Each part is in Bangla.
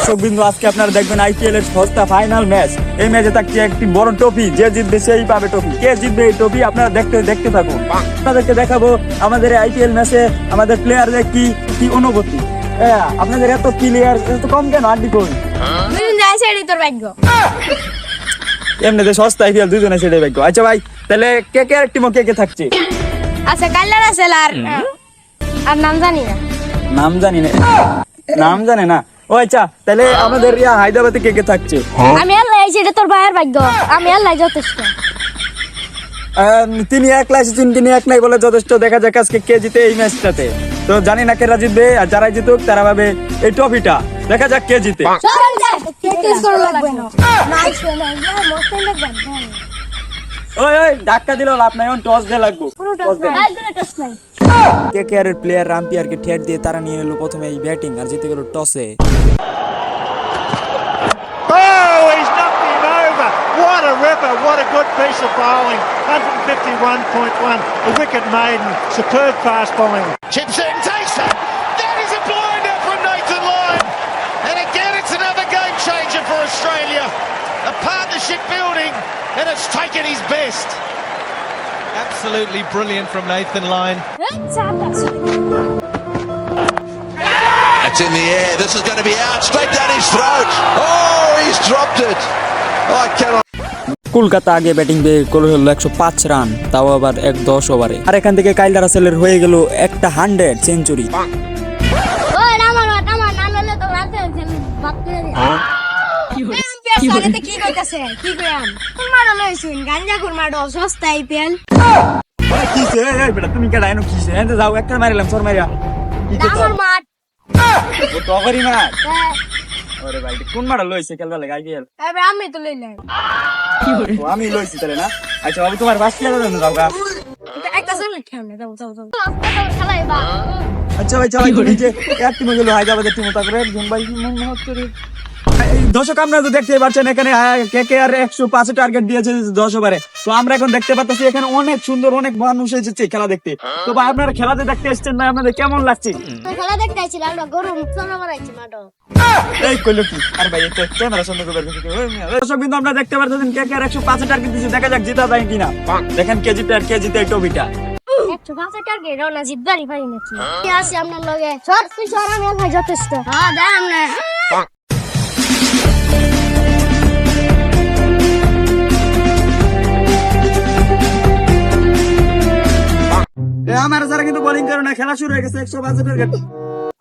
দর্শক বিন্দু, আজকে আপনারা দেখবেন আইপিএল এর ষষ্ঠ ফাইনাল ম্যাচ। এই ম্যাচে থাকছে একটি বড় ট্রফি, যে জিতবে সেই পাবে ট্রফি। কে জিতবে এই ট্রফি আপনারা দেখতে থাকুন। আপনাদেরকে দেখাবো আমাদের আইপিএল ম্যাচে আমাদের প্লেয়ারদের কি কি অনুভূতি। আপনাদের এত প্লেয়ার এত কম কেন? আড্ডি কই তোর ভাগ্য এমনিতে সস্তা আইপিএল দুজনে সেটাই ভাগ্য। আচ্ছা ভাই, তাহলে কে কে টিমও কে কে থাকছে? আচ্ছা, কাল্লার আছে আর নাম জানি না। নাম জানে না? ও আচ্ছা, তাহলে আমাদের হায়দ্রাবাদে কে কে থাকছে? আমি আল্লাহ, সেটা তোর ভাইয়ের ভাগ্য। আমি আল্লাহ যথেষ্ট। তিনি একলা এসেছেন, তিনি এক নাই বলে যথেষ্ট। দেখা যাক আজকে কে জিতে এই ম্যাচটাতে। তো জানি না কেরা জিতবে, আর যারাই জিতুক তারা পাবে এই ট্রফিটা। দেখা যাক কে জিতে। ওই ধাক্কা দিল লাভ নাই, টস দিয়ে লাগবো। কেকেআর এর প্লেয়ার রাম্পিয়ারকে ঠেট দিয়ে তারা নিয়ে এলো প্রথমে এই ব্যাটিং, আর জিতে গেল টসে। What a ripper, what a good piece of bowling. 151.1, a wicket maiden, superb fast bowling. Chips in, takes it. That is a blinder from Nathan Lyon. And again, it's another game changer for Australia. A partnership building, and it's taken his best. Absolutely brilliant from Nathan Lyon. It's in the air. This is going to be out straight down his throat. Oh, he's dropped it. I cannot. Kolkata আগে ব্যাটিং করে হলো 105 রান, তাও আবার 10 ওভারে। আর এখান থেকে কাইল রাসেলের হয়ে গেল একটা 100 সেঞ্চুরি। তুমি কে ডাইনো কিসে এতে যাও একটা মারিলাম সর মারিয়া কি করছ মাঠ ও তো করি না। ওরে ভাই কোন মারা লইছে খেলবা লাগে আইপিএল? আমি তো লইলাম। ও আমি লইছি তাহলে না। আচ্ছা বাবু তোমার বাস কি দাও না যাওগা একটা চলে খেলনা দাও খেলাই বা। আচ্ছা ভাই চলো তুমি যে এক টিম গেল হায়দ্রাবাদের টিম, তারপরে একজন ভাই মন হচ্ছে রে। দর্শক আপনারা তো দেখতে পাচ্ছেন এখানে কেকেআর 105 টার্গেট দিয়েছে 10 ওভারে। তো আমরা এখন দেখতে পাচ্ছি এখানে অনেক সুন্দর অনেক মানুষ এসেছে খেলা দেখতে। তো ভাই আপনারা খেলাতে দেখতে এসেছেন না, আপনাদের কেমন লাগছে? খেলা দেখতে আইছিলাম, আমরা গরম সোনা মারাইছি মাঠে। এই কইলো কি? আর ভাই এটা ক্যামেরা সামনে করে বের করে। দর্শক বিন্দু আপনারা দেখতে পাচ্ছেন কেকেআর 105 টার্গেট দিয়েছে। দেখা যাক জিতা যায় কিনা। দেখেন কে জিতে আর কে জিতে এই ট্রফিটা। 105 টার্গেট না জিতবারই পারি নাকি? কি আছে আপনার লগে? সর তুই সর, আমি আল্লাহ যথেষ্ট। হ্যাঁ দেন না। আমার সারা কিন্তু বোলিং করে না, খেলা শুরু হয়ে গেছে। 105 টার্গেট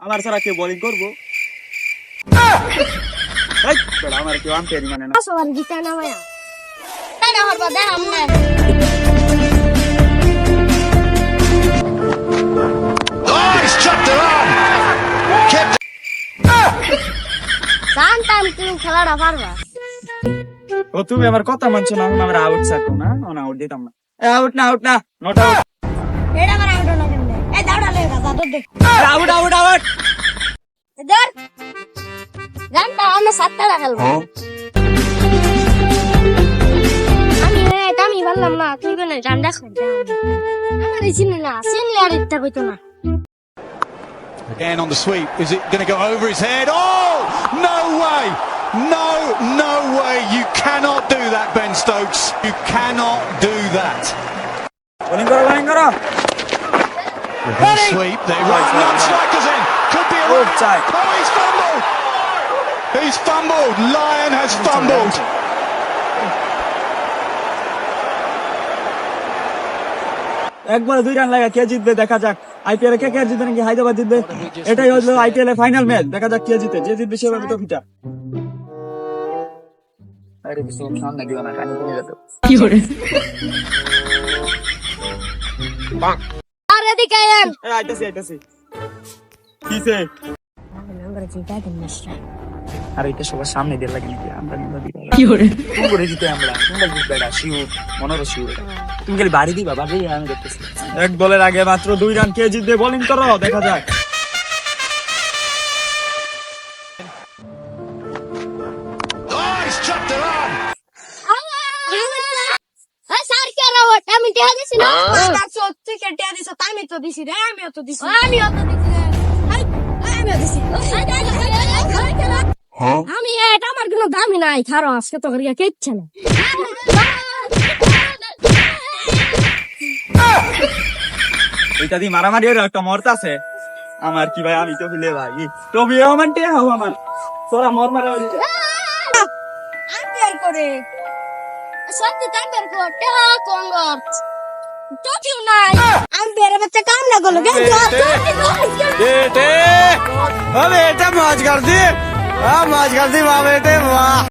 আমার সারা কে বোলিং করবো? আমার কেউ আম্পায়ারি মানে না। সবার জিতা না ভাইয়া, তাই না হরবা দেন আমরা। Oh, he's chopped it on. Kept জানতাম তুমি খেলাটা পারবা। ও তুমি আমার কথা মানছো না, আমরা আউট সাকো না, না আউট দিতাম না। আউট না, নট আউট। এটা আমার আউট না কেন? এই দাওড়া লেগা যা দৌড় দে। আউট। ধর জানতাম আমরা 7 টাকা খেলবো। আমি বললাম না তুই কোন রান দেখো, আমার এই চিনি না, চিনলে আর ইচ্ছা কইতো না। again on the sweep. Is it going to go over his head? Oh, no way. No way. You cannot do that, Ben Stokes. You cannot do that. Bowling করো। Sweep. There, right. Non-strikers in. Could be a run. Oh, he's fumbled. Lyon has fumbled. একবার 2 রান লাগা কে জিতবে দেখা যাক। আইপিএল এ কে জিতবে নাকি হায়দ্রাবাদ জিতবে? এটাই হলো আইপিএল এর ফাইনাল ম্যাচ। দেখা যাক কে জিতে, যে জিতবে সে পাবে ট্রফিটা। আরে বিশু সামনে দিও না, কানে পড়ে যাবে। কি করে? আরে এদিকে আয়। আইতাছি। কিসে? আমরা জিতা দিন না। আর এটা সবার সামনে দিয়ে লাগে নাকি? আমরা কি করে? তুমি করে জিতে আমরা। তোমরা জিতবে না, শিওর, মনের শিওর। তুমি খালি বাড়ি দিবা, বাড়ি আমি দেখতেছি। এক বলের আগে মাত্র 2 রান, কে জিতবে বোলিং করো, দেখা যাক। Oh, he's chopped it on. Sir কে রাওয়াট আমি টিয়া দিছি না। সত্যি কে টিয়া দিছো? আমি তো দিছি রে, আমিও তো দিছি। আমি এটা আমার কোনো দামি নাই খারো আজকে তো করিয়া কেচ্ছে না এটা দিয়ে মারামারি হলো একটা মরতে আছে আমার কি ভাই আমি তো ফিলে ভাই তো বিয়ে আমার টিয়া হও আমার তোরা মর মারা আম্পায়ার করে সত্যি আম্পায়ার করতে হ্যাঁ কঙ্গর তো কিউ নাই আম্পায়ার বাচ্চা কাম না করলো বেটে ও বেটা মাছ कर दी माज कर दी वाह बेटे वाह